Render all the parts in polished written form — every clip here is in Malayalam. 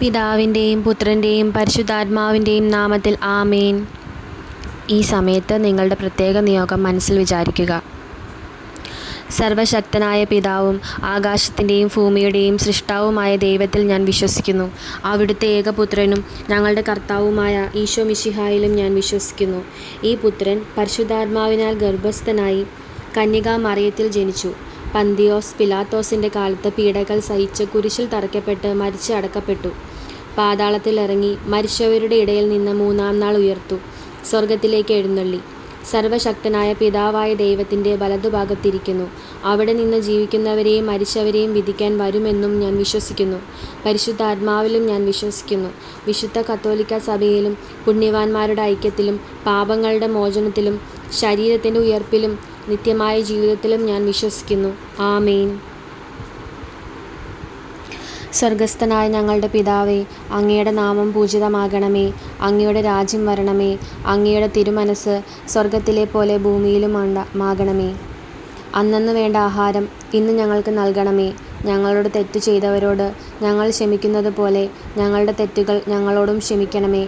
പിതാവിൻ്റെയും പുത്രൻ്റെയും പരിശുദ്ധാത്മാവിൻ്റെയും നാമത്തിൽ ആമേൻ. ഈ സമയത്ത് നിങ്ങളുടെ പ്രത്യേക നിയോഗം മനസ്സിൽ വിചാരിക്കുക. സർവശക്തനായ പിതാവും ആകാശത്തിൻ്റെയും ഭൂമിയുടെയും സൃഷ്ടാവുമായ ദൈവത്തിൽ ഞാൻ വിശ്വസിക്കുന്നു. അവിടുത്തെ ഏകപുത്രനും ഞങ്ങളുടെ കർത്താവുമായ ഈശോ മിശിഹായിലും ഞാൻ വിശ്വസിക്കുന്നു. ഈ പുത്രൻ പരിശുദ്ധാത്മാവിനാൽ ഗർഭസ്ഥനായി കന്യകാമറിയത്തിൽ ജനിച്ചു. പന്തിയോസ് പിലാത്തോസിൻ്റെ കാലത്ത് പീഡകൾ സഹിച്ച് കുരിശിൽ തറയ്ക്കപ്പെട്ട് മരിച്ച് അടക്കപ്പെട്ടു. പാതാളത്തിൽ ഇറങ്ങി മരിച്ചവരുടെ ഇടയിൽ നിന്ന് മൂന്നാം നാൾ ഉയർത്തു. സ്വർഗത്തിലേക്ക് എഴുന്നള്ളി. സർവശക്തനായ പിതാവായ ദൈവത്തിൻ്റെ വലതുഭാഗത്തിരിക്കുന്നു. അവിടെ നിന്ന് ജീവിക്കുന്നവരെയും മരിച്ചവരെയും വിധിക്കാൻ വരുമെന്നും ഞാൻ വിശ്വസിക്കുന്നു. പരിശുദ്ധാത്മാവിലും ഞാൻ വിശ്വസിക്കുന്നു. വിശുദ്ധ കത്തോലിക്ക സഭയിലും പുണ്യവാന്മാരുടെ ഐക്യത്തിലും പാപങ്ങളുടെ മോചനത്തിലും ശരീരത്തിൻ്റെ ഉയർപ്പിലും നിത്യമായ ജീവിതത്തിലും ഞാൻ വിശ്വസിക്കുന്നു. ആമേൻ. സ്വർഗസ്ഥനായ ഞങ്ങളുടെ പിതാവേ, അങ്ങയുടെ നാമം പൂജിതമാകണമേ. അങ്ങയുടെ രാജ്യം വരണമേ. അങ്ങയുടെ തിരുമനസ് സ്വർഗത്തിലെ പോലെ ഭൂമിയിലുമാകണമേ. അന്നന്ന് വേണ്ട ആഹാരം ഇന്ന് ഞങ്ങൾക്ക് നൽകണമേ. ഞങ്ങളോട് തെറ്റ് ചെയ്തവരോട് ഞങ്ങൾ ക്ഷമിക്കുന്നത് പോലെ ഞങ്ങളുടെ തെറ്റുകൾ ഞങ്ങളോടും ക്ഷമിക്കണമേ.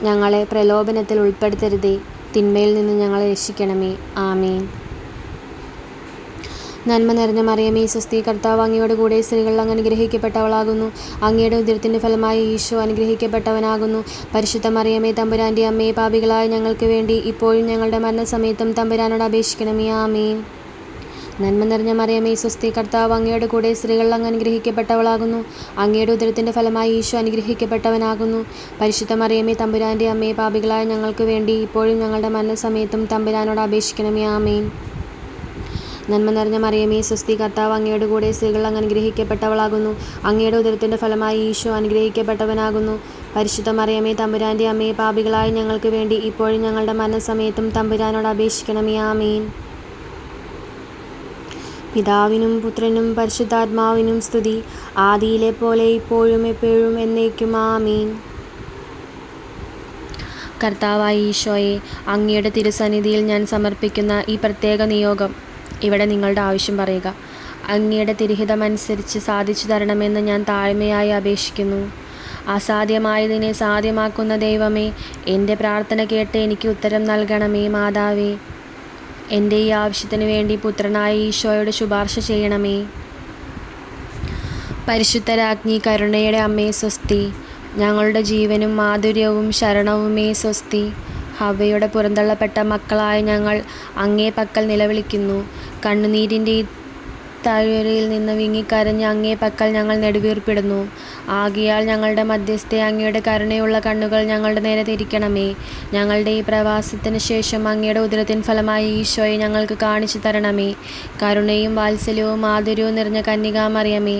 ഞങ്ങളെ പ്രലോഭനത്തിൽ ഉൾപ്പെടുത്തരുതേ. തിന്മയിൽ നിന്ന് ഞങ്ങളെ രക്ഷിക്കണമേ. ആമേൻ. നന്മ നിറഞ്ഞ മറിയമേ, സ്വസ്തി, കർത്താവ് അങ്ങയോട് കൂടെ സ്ത്രീകൾ അങ്ങ് അനുഗ്രഹിക്കപ്പെട്ടവളാകുന്നു. അങ്ങയുടെ ഉദരത്തിൻ്റെ ഫലമായി ഈശോ അനുഗ്രഹിക്കപ്പെട്ടവനാകുന്നു. പരിശുദ്ധ മറിയമേ, തമ്പുരാൻ്റെ അമ്മയെ, പാപികളായ ഞങ്ങൾക്ക് വേണ്ടി ഇപ്പോഴും ഞങ്ങളുടെ മരണസമയത്തും തമ്പുരാനോട് അപേക്ഷിക്കണമേ. ആമേൻ. നന്മ നിറഞ്ഞ മറിയമേ, സ്വസ്തി, കർത്താവ് അങ്ങയോട് കൂടെ സ്ത്രീകൾ അങ്ങ് അനുഗ്രഹിക്കപ്പെട്ടവളാകുന്നു. അങ്ങയുടെ ഉദരത്തിൻ്റെ ഫലമായി ഈശോ അനുഗ്രഹിക്കപ്പെട്ടവനാകുന്നു. പരിശുദ്ധ മറിയമേ, തമ്പുരാൻ്റെ അമ്മയെ, പാപികളായ ഞങ്ങൾക്ക് വേണ്ടി ഇപ്പോഴും ഞങ്ങളുടെ മരണസമയത്തും തമ്പുരാനോട് അപേക്ഷിക്കണമേ. ആമേൻ. നന്മ നിറഞ്ഞ മറിയമേ, സ്വസ്തി, കർത്താവ് അങ്ങയോട് കൂടെ സ്ത്രീകൾ അങ്ങ് അനുഗ്രഹിക്കപ്പെട്ടവളാകുന്നു. അങ്ങയുടെ ഉദരത്തിൻ്റെ ഫലമായി ഈശോ അനുഗ്രഹിക്കപ്പെട്ടവനാകുന്നു. പരിശുദ്ധ മറിയമേ, തമ്പുരാൻ്റെ അമ്മയെ, പാപികളായ ഞങ്ങൾക്ക് വേണ്ടി ഇപ്പോഴും ഞങ്ങളുടെ മരണസമയത്തും തമ്പുരാനോട് അപേക്ഷിക്കണമേ. ആമേൻ. പിതാവിനും പുത്രനും പരിശുദ്ധാത്മാവിനും സ്തുതി, ആദിയിലെ പോലെ ഇപ്പോഴും എപ്പോഴും എന്നേക്കും. ആമേൻ. കർത്താവായ ഈശോയെ, അങ്ങയുടെ തിരുസന്നിധിയിൽ ഞാൻ സമർപ്പിക്കുന്ന ഈ പ്രത്യേക നിയോഗം ഇവിടെ നിങ്ങളുടെ ആവശ്യം പറയുക. അങ്ങയുടെ തിരുഹിതമനുസരിച്ച് സാധിച്ചു തരണമെന്ന് ഞാൻ താഴ്മയായി അപേക്ഷിക്കുന്നു. അസാധ്യമായതിനെ സാധ്യമാക്കുന്ന ദൈവമേ, എൻ്റെ പ്രാർത്ഥന കേട്ട് എനിക്ക് ഉത്തരം നൽകണമേ. മാതാവേ, എൻ്റെ ഈ ആവശ്യത്തിന് വേണ്ടി പുത്രനായ ഈശോയോട് ശുപാർശ ചെയ്യണമേ. പരിശുദ്ധരാജ്ഞി, കരുണയുടെ അമ്മേ, സ്വസ്തി. ഞങ്ങളുടെ ജീവനും മാധുര്യവും ശരണവുമേ, സ്വസ്തി. ഹവ്വയുടെ പുറന്തള്ളപ്പെട്ട മക്കളായ ഞങ്ങൾ അങ്ങേ പക്കൽ നിലവിളിക്കുന്നു. കണ്ണുനീരിൻ്റെ ഈ താഴ്വരയിൽ നിന്ന് വിങ്ങിക്കരഞ്ഞ് അങ്ങേ പക്കൽ ഞങ്ങൾ നെടുവീർപ്പിടുന്നു. ആകയാൽ ഞങ്ങളുടെ മധ്യസ്ഥെ, അങ്ങയുടെ കരുണയുള്ള കണ്ണുകൾ ഞങ്ങളുടെ നേരെ തിരിക്കണമേ. ഞങ്ങളുടെ ഈ പ്രവാസത്തിന് ശേഷം അങ്ങയുടെ ഉദരത്തിൻ ഫലമായി ഈശോയെ ഞങ്ങൾക്ക് കാണിച്ചു തരണമേ. കരുണയും വാത്സല്യവും മാധുര്യവും നിറഞ്ഞ കന്യകാമറിയമേ,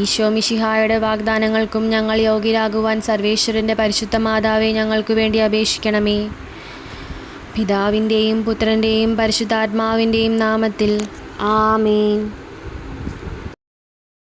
ഈശോ മിശിഹായുടെ വാഗ്ദാനങ്ങൾക്കും ഞങ്ങൾ യോഗ്യരാകുവാൻ സർവേശ്വരൻ്റെ പരിശുദ്ധ മാതാവെ ഞങ്ങൾക്ക് വേണ്ടി അപേക്ഷിക്കണമേ. പിതാവിൻ്റെയും പുത്രൻ്റെയും പരിശുദ്ധാത്മാവിൻ്റെയും നാമത്തിൽ ആമേൻ.